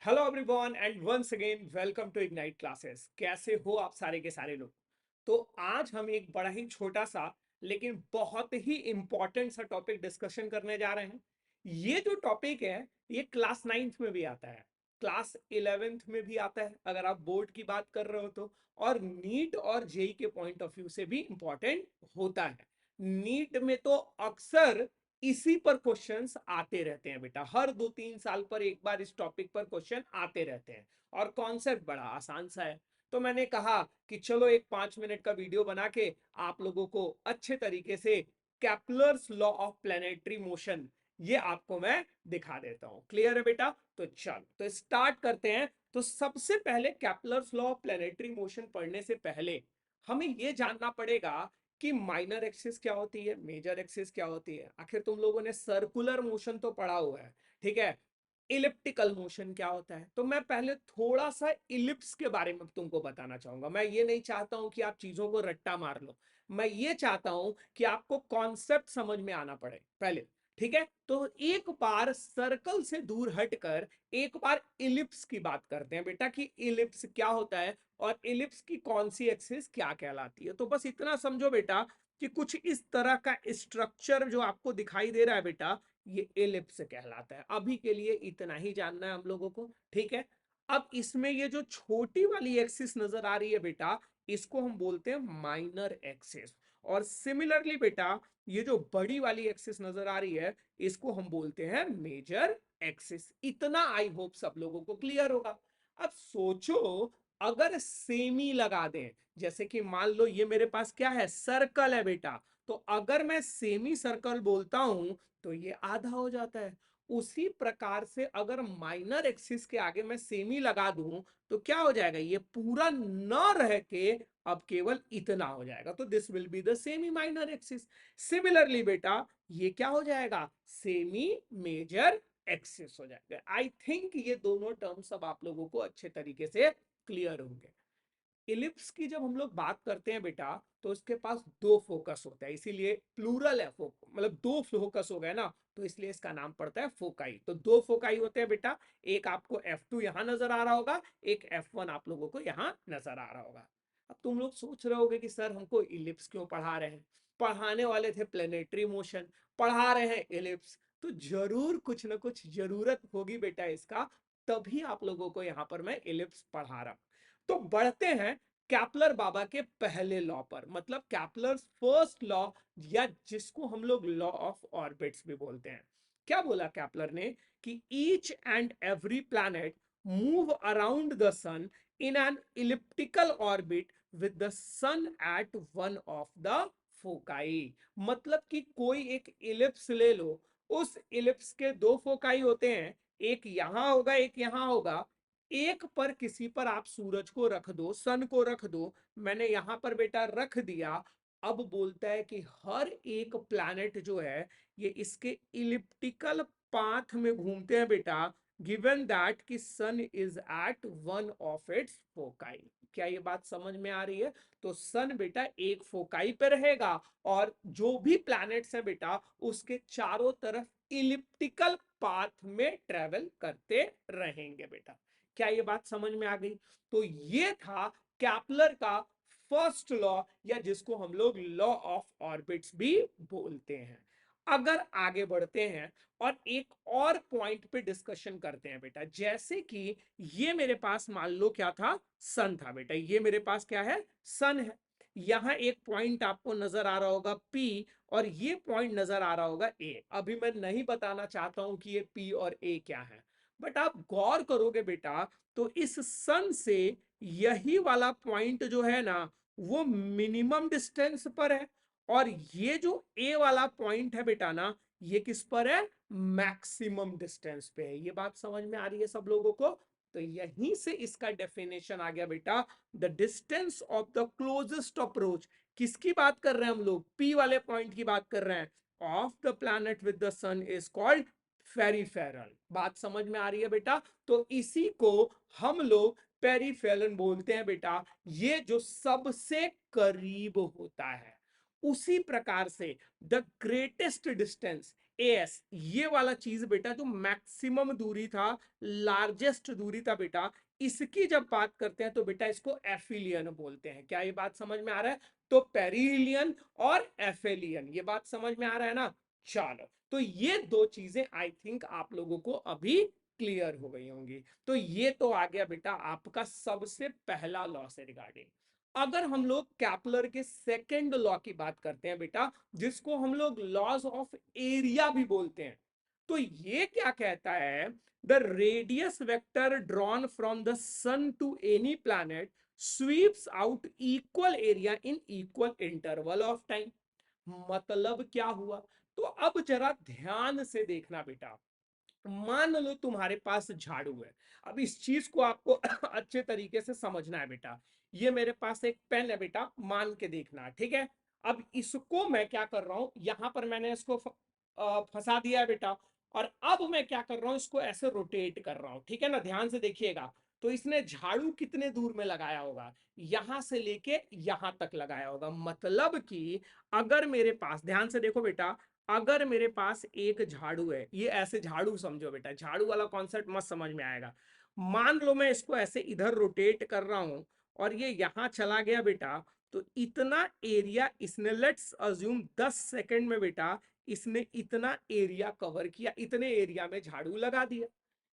Hello everyone and once again welcome to Ignite classes. कैसे हो आप सारे के सारे लोग। तो आज हम एक बड़ा ही छोटा सा लेकिन बहुत ही इंपॉर्टेंट सा टॉपिक डिस्कशन करने जा रहे हैं। ये जो टॉपिक है ये क्लास 9th में भी आता है, क्लास 11th में भी आता है अगर आप बोर्ड की बात कर रहे हो तो, और नीट और जेई के पॉइंट ऑफ व्यू से भी इंपॉर्टेंट होता है। नीट में तो अक्सर इसी पर क्वेश्चंस आते रहते हैं बेटा, हर 2-3 साल पर एक बार इस टॉपिक पर क्वेश्चन आते रहते हैं और कॉन्सेप्ट बड़ा आसान सा है। तो मैंने कहा कि चलो एक 5 मिनट का वीडियो बना के आप लोगों को अच्छे तरीके से Kepler's law of planetary motion ये आपको मैं दिखा देता हूं। क्लियर है बेटा? तो चल तो स्टार्ट करते हैं। तो सबसे पहले Kepler's law of planetary motion पढ़ने से पहले हमें यह जानना पड़ेगा कि माइनर एक्सिस क्या होती है, मेजर एक्सिस क्या होती है। आखिर तुम लोगों ने सर्कुलर मोशन तो पढ़ा हुआ है, ठीक है। इलिप्टिकल मोशन क्या होता है, तो मैं पहले थोड़ा सा इलिप्स के बारे में तुमको बताना चाहूंगा। मैं ये नहीं चाहता हूं कि आप चीजों को रट्टा मार लो, मैं ये चाहता हूं कि आपको कॉन्सेप्ट समझ में आना पड़े पहले। ठीक है, तो एक बार सर्कल से दूर हटकर एक बार इलिप्स की बात करते हैं बेटा कि इलिप्स क्या होता है और इलिप्स की कौन सी एक्सिस क्या कहलाती है। तो बस इतना समझो बेटा कि कुछ इस तरह का स्ट्रक्चर जो आपको दिखाई दे रहा है बेटा, ये एलिप्स कहलाता है। अभी के लिए इतना ही जानना है हम लोगों को, ठीक है। अब इसमें ये जो छोटी वाली एक्सिस नजर आ रही है बेटा, इसको हम बोलते हैं माइनर एक्सिस। और सिमिलरली बेटा ये जो बड़ी वाली एक्सिस नजर आ रही है इसको हम बोलते हैं मेजर एक्सिस। इतना आई होप सब लोगों को क्लियर होगा। अब सोचो अगर सेमी लगा दें, जैसे कि मान लो ये मेरे पास क्या है, सर्कल है बेटा, तो अगर मैं सेमी सर्कल बोलता हूं तो ये आधा हो जाता है। उसी प्रकार से अगर माइनर एक्सिस के आगे मैं सेमी लगा दूं तो क्या हो जाएगा, ये पूरा न रह के अब केवल इतना हो जाएगा। तो this will be the semi minor axis. Similarly बेटा ये क्या हो जाएगा, सेमी मेजर एक्सिस हो जाएगा। आई थिंक ये दोनों टर्म्स अब आप लोगों को अच्छे तरीके से क्लियर होंगे। इलिप्स की जब हम लोग बात करते हैं बेटा तो इसके पास दो फोकस होता है, इसीलिए प्लूरल है, मतलब दो फोकस हो गए ना, तो इसलिए इसका नाम पड़ता है फोकाई। तो दो फोकाई होते हैं बेटा, एक आपको F2 यहां नजर आ रहा होगा, एक F1 आप लोगों को यहां नजर आ रहा होगा। अब तुम लोग सोच रहे होगे कि सर हमको इलिप्स क्यों पढ़ा रहे हैं, पढ़ाने वाले थे प्लेनेटरी मोशन, पढ़ा रहे हैं इलिप्स, तो जरूर कुछ ना कुछ जरूरत होगी बेटा इसका, तभी आप लोगों को यहां पर मैं इलिप्स पढ़ा रहा हूं। तो बढ़ते हैं कैप्लर बाबा के पहले लॉ पर, मतलब कैप्लर्स फर्स्ट लॉ, या जिसको हम लोग लॉ ऑफ ऑर्बिट्स भी बोलते हैं। क्या बोला कैप्लर ने कि each and every planet move around the sun in an elliptical orbit with the sun at one of the foci. मतलब कि कोई एक इलिप्स ले लो, उस इलिप्स के दो फोकाई होते हैं, एक यहां होगा एक यहां होगा। एक पर किसी पर आप सूरज को रख दो, सन को रख दो, मैंने यहां पर बेटा रख दिया। अब बोलता है कि हर एक प्लैनेट जो है ये इसके इलिप्टिकल पाथ में घूमते हैं बेटा, गिवन दैट कि sun is at one of its foci. क्या ये बात समझ में आ रही है? तो सन बेटा एक फोकाई पे रहेगा और जो भी प्लैनेट्स हैं बेटा उसके चारों तरफ इलिप्टिकल पाथ में ट्रेवल करते रहेंगे बेटा। क्या ये बात समझ में आ गई? तो ये था कैप्लर का फर्स्ट लॉ, या जिसको हम लोग लॉ ऑफ ऑर्बिट्स भी बोलते हैं। अगर आगे बढ़ते हैं और एक और पॉइंट पे डिस्कशन करते हैं बेटा, जैसे कि ये मेरे पास मान लो क्या था, सन था बेटा, ये मेरे पास क्या है, सन है। यहां एक पॉइंट आपको नजर आ रहा होगा P, और ये पॉइंट नजर आ रहा होगा A। अभी मैं नहीं बताना चाहता हूं कि ये P और A क्या है, बट आप गौर करोगे बेटा तो इस सन से यही वाला पॉइंट जो है ना वो मिनिमम डिस्टेंस पर है, और ये जो ए वाला पॉइंट है बेटा ना ये किस पर है, मैक्सिमम डिस्टेंस पे है। ये बात समझ में आ रही है सब लोगों को? तो यहीं से इसका डेफिनेशन आ गया बेटा, the distance of the closest approach. किसकी बात कर रहे हैं हम लोग, पी वाले पॉइंट की बात कर रहे हैं, of the planet with the sun is called peripheral. बात समझ में आ रही है बेटा? तो इसी को हम लोग पेरीफेरल बोलते हैं बेटा, ये जो सबसे करीब होता है। उसी प्रकार से द ग्रेटेस्ट डिस्टेंस, एस, ये वाला चीज बेटा जो मैक्सिमम दूरी था, लार्जेस्ट दूरी था बेटा, इसकी जब बात करते हैं तो बेटा इसको एफिलियन बोलते हैं। क्या ये बात समझ में आ रहा है? तो पेरिलियन और एफिलियन, ये बात समझ में आ रहा है ना? चलो, तो ये दो चीजें आई थिंक आप लोगों को अभी क्लियर हो गई होंगी। तो ये तो आ गया बेटा आपका सबसे पहला लॉ से रिगार्डिंग। अगर हम लोग कैपलर के सेकंड लॉ की बात करते हैं बेटा, जिसको हम लोग लॉज ऑफ एरिया भी बोलते हैं, तो ये क्या कहता है? The radius vector drawn from the sun to any planet sweeps out equal area in equal interval of time. मतलब क्या हुआ? तो अब जरा ध्यान से देखना बेटा। मान लो तुम्हारे पास झाड़ू है। अब इस चीज को आपको अच्छे तरीके से समझना है बेटा। ये मेरे पास एक पेन है बेटा, मान के देखना, ठीक है? अब इसको मैं क्या कर रहा हूं, यहां पर मैंने इसको फंसा दिया है बेटा। और अब मैं क्या कर रहा हूं, इसको ऐसे रोटेट कर रहा हूं, ठीक है ना? ध्यान से देखिएगा। तो इसने झाड़ू कितने दूर में लगाया होगा? यहां से लेके यहां तक लगाया होगा। मतलब कि अगर मेरे पास, ध्यान से देखो बेटा, अगर मेरे पास एक झाड़ू है, ये ऐसे झाड़ू समझो बेटा, झाड़ू वाला कॉन्सेप्ट मत समझ में आएगा। मान लो मैं इसको ऐसे इधर रोटेट कर रहा हूं और ये यहां चला गया बेटा, तो इतना एरिया इसने, लेट्स अज्यूम 10 सेकंड में बेटा इसने इतना एरिया कवर किया, इतने एरिया में झाड़ू लगा दिया।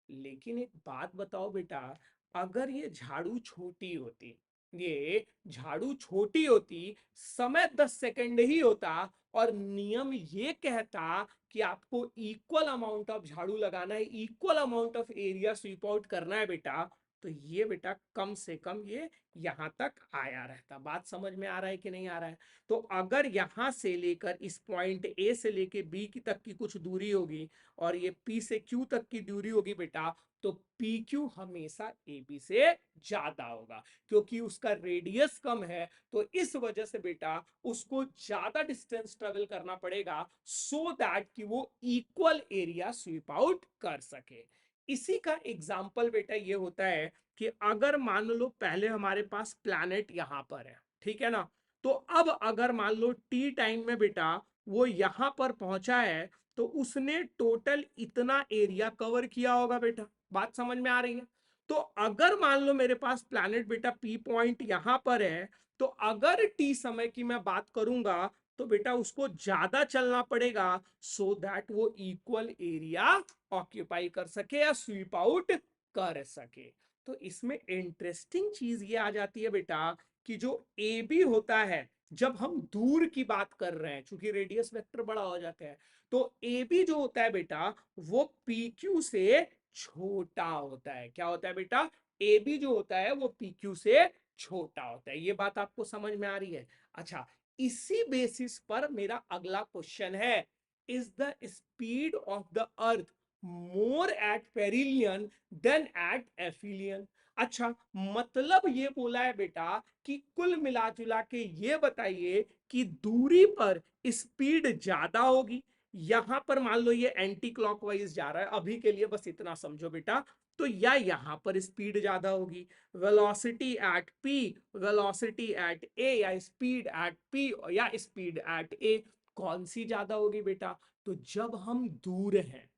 लेकिन एक बात बताओ बेटा, अगर ये झाड़ू छोटी होती, ये झाड़ू छोटी होती, समय 10 सेकंड ही होता, और नियम ये कहता कि आपको इक्वल अमाउंट ऑफ झाड़ू लगाना है, equal amount of area SVEEP out करना है बेटा, तो ये बेटा कम से कम ये यहां तक आया रहता। बात समझ में आ रहा है कि नहीं आ रहा है? तो अगर यहां से लेकर इस पॉइंट ए से लेकर बी की तक की कुछ दूरी होगी, और ये P से Q तक की दूरी होगी बेटा, तो PQ हमेशा AB से ज्यादा होगा, क्योंकि उसका रेडियस कम है। तो इस वजह से बेटा उसको ज्यादा डिस्टेंस ट्रेवल करना पड़ेगा, सो दैट कि वो इक्वल एरिया स्वीप आउट कर सके। इसी का एग्जाम्पल बेटा ये होता है कि अगर मान लो पहले हमारे पास प्लैनेट यहां पर है, ठीक है ना? तो अब अगर मान लो टी टाइम में बेटा वो यहां पर पहुंचा है, तो उसने टोटल इतना एरिया कवर किया होगा बेटा। बात समझ में आ रही है? तो अगर मान लो मेरे पास प्लैनेट बेटा पी पॉइंट यहां पर है, तो अगर टी समय की मैं बात करूंगा, तो बेटा उसको ज्यादा चलना पड़ेगा, सो दैट वो इक्वल एरिया ऑक्यूपाई कर सके या स्वीप आउट कर सके। तो इसमें इंटरेस्टिंग चीज ये आ जाती है बेटा कि जो ए बी होता है, जब हम दूर की बात कर रहे हैं, चूंकि रेडियस वेक्टर बड़ा हो जाता है, तो ए बी जो होता है बेटा वो पी क्यू से छोटा होता है। क्या होता है बेटा? ए बी जो होता है वो पी क्यू से छोटा होता है। ये बात आपको समझ में आ रही है? अच्छा, इसी बेसिस पर मेरा अगला क्वेश्चन है, is the speed of the earth more at perihelion than at aphelion? अच्छा, मतलब ये बोला है बेटा कि कुल मिला जुला के ये बताइए कि दूरी पर स्पीड ज्यादा होगी। यहां पर मान लो ये एंटी क्लॉकवाइज जा रहा है, अभी के लिए बस इतना समझो बेटा, तो या यहां पर स्पीड ज्यादा होगी, velocity at P, velocity at A, या स्पीड एट पी या स्पीड एट ए, कौन सी ज्यादा होगी बेटा? तो जब हम दूर हैं,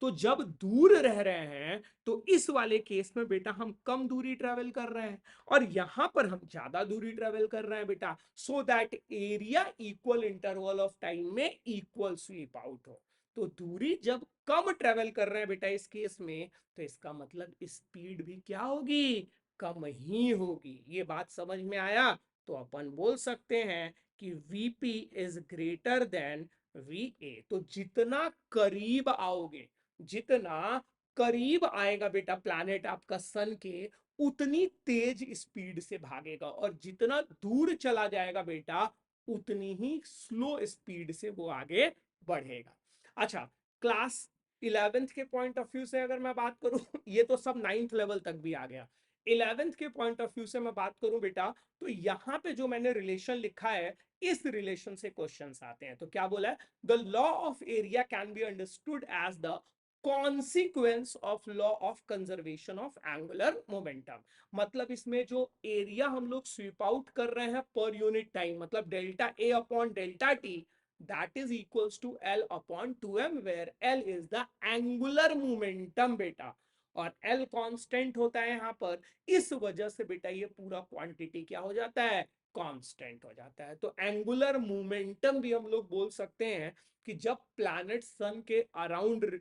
तो जब दूर रह रहे हैं, तो इस वाले केस में बेटा हम कम दूरी ट्रेवल कर रहे हैं, और यहां पर हम ज्यादा दूरी ट्रेवल कर रहे हैं बेटा, so that area equal interval of time में इक्वल स्वीप आउट हो। तो दूरी जब कम ट्रेवल कर रहे हैं बेटा इस केस में, तो इसका मतलब स्पीड भी क्या होगी? कम ही होगी। ये बात समझ में आया? तो अपन बोल सकते हैं कि Vp is greater than Va। तो जितना करीब आओगे, जितना करीब आएगा बेटा प्लैनेट आपका सन के, उतनी तेज स्पीड से भागेगा, और जितना दूर चला जाएगा बेटा उतनी ही स्लो स्पीड से वो आगे बढ़ेगा। अच्छा, क्लास 11th के पॉइंट ऑफ व्यू से अगर मैं बात करूं, ये तो सब 9th लेवल तक भी आ गया। 11th के पॉइंट ऑफ व्यू से मैं बात करूं बेटा, तो यहां पे जो मैंने रिलेशन लिखा है, इस रिलेशन से क्वेश्चंस आते हैं। तो क्या बोला है? The law of area can be understood as the consequence of law of conservation of angular momentum. मतलब इसमें जो एरिया हम लोग स्वीप आउट कर रहे हैं पर यूनिट टाइम, मतलब delta A upon delta T, that is equals to L upon 2m, where L is the angular momentum बेटा, और L कांस्टेंट होता है यहाँ पर, इस वजह से बेटा ये पूरा क्वांटिटी क्या हो जाता है, कांस्टेंट हो जाता है। तो एंगुलर मोमेंटम भी हम लोग बोल सकते हैं कि जब प्लैनेट सन के अराउंड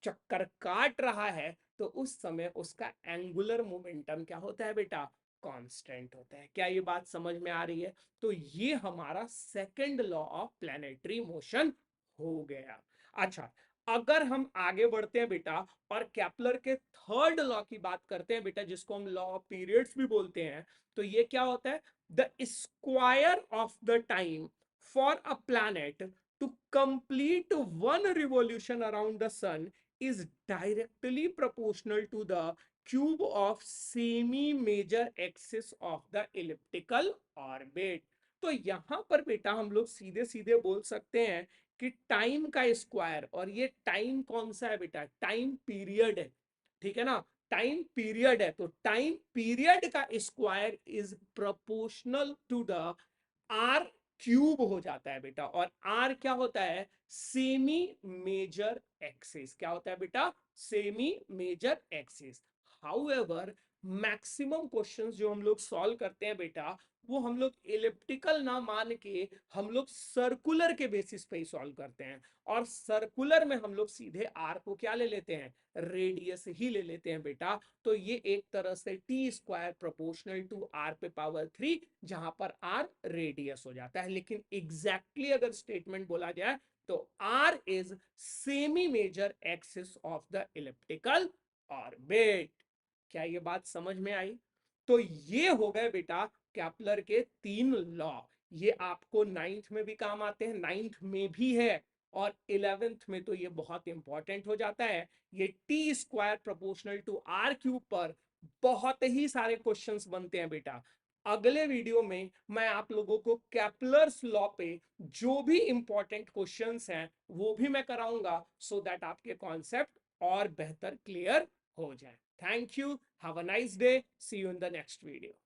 चक्कर काट रहा है तो उस समय उसका एंगुलर मोमेंटम क्या होता है बेटा, कांस्टेंट होता है। क्या ये बात समझ में आ रही है? तो ये हमारा second law of planetary motion हो गया। अच्छा, अगर हम आगे बढ़ते हैं बेटा और केपलर के थर्ड लॉ की बात करते हैं बेटा, जिसको हम लॉ ऑफ पीरियड्स भी बोलते हैं, तो ये क्या होता है, the square of the time for a planet to complete one revolution around the sun is directly proportional to the cube of semi major axis of the elliptical orbit। तो यहां पर बेटा हम लोग सीधे सीधे बोल सकते हैं कि टाइम का स्क्वायर, और ये टाइम कौन सा है बेटा, टाइम पीरियड है, ठीक है ना, टाइम पीरियड है, तो टाइम पीरियड का square is proportional to the R cube हो जाता है बेटा। और आर क्या होता है, सेमी मेजर एक्सिस, क्या होता है बेटा, semi major axis. However maximum questions जो हम लोग सॉल्व करते हैं बेटा, वो हम लोग इलिप्टिकल ना मान के हम लोग सर्कुलर के बेसिस पे ही सॉल्व करते हैं, और सर्कुलर में हम लोग सीधे आर को क्या ले लेते हैं, रेडियस ही ले लेते हैं बेटा। तो ये एक तरह से T square proportional to R पे पावर 3, जहां पर आर रेडियस हो जाता है। लेकिन एग्जैक्टली अगर स्टेटमेंट बोला जाए तो R is semi major axis of the elliptical orbit. क्या ये बात समझ में आई? तो ये हो गए बेटा केपलर के तीन लॉ। ये आपको नाइन्थ में भी काम आते हैं, नाइन्थ में भी है, और 11th में तो ये बहुत इंपॉर्टेंट हो जाता है। ये T square proportional to R cube पर बहुत ही सारे क्वेश्चंस बनते हैं बेटा। अगले वीडियो में मैं आप लोगों को केपलर्स लॉ पे जो भी इंपॉर्टेंट क्वेश्चंस हैं वो भी मैं कराऊंगा, सो दैट आपके कॉन्सेप्ट और बेहतर क्लियर हो जाए। Thank you, have a nice day, see you in the next video.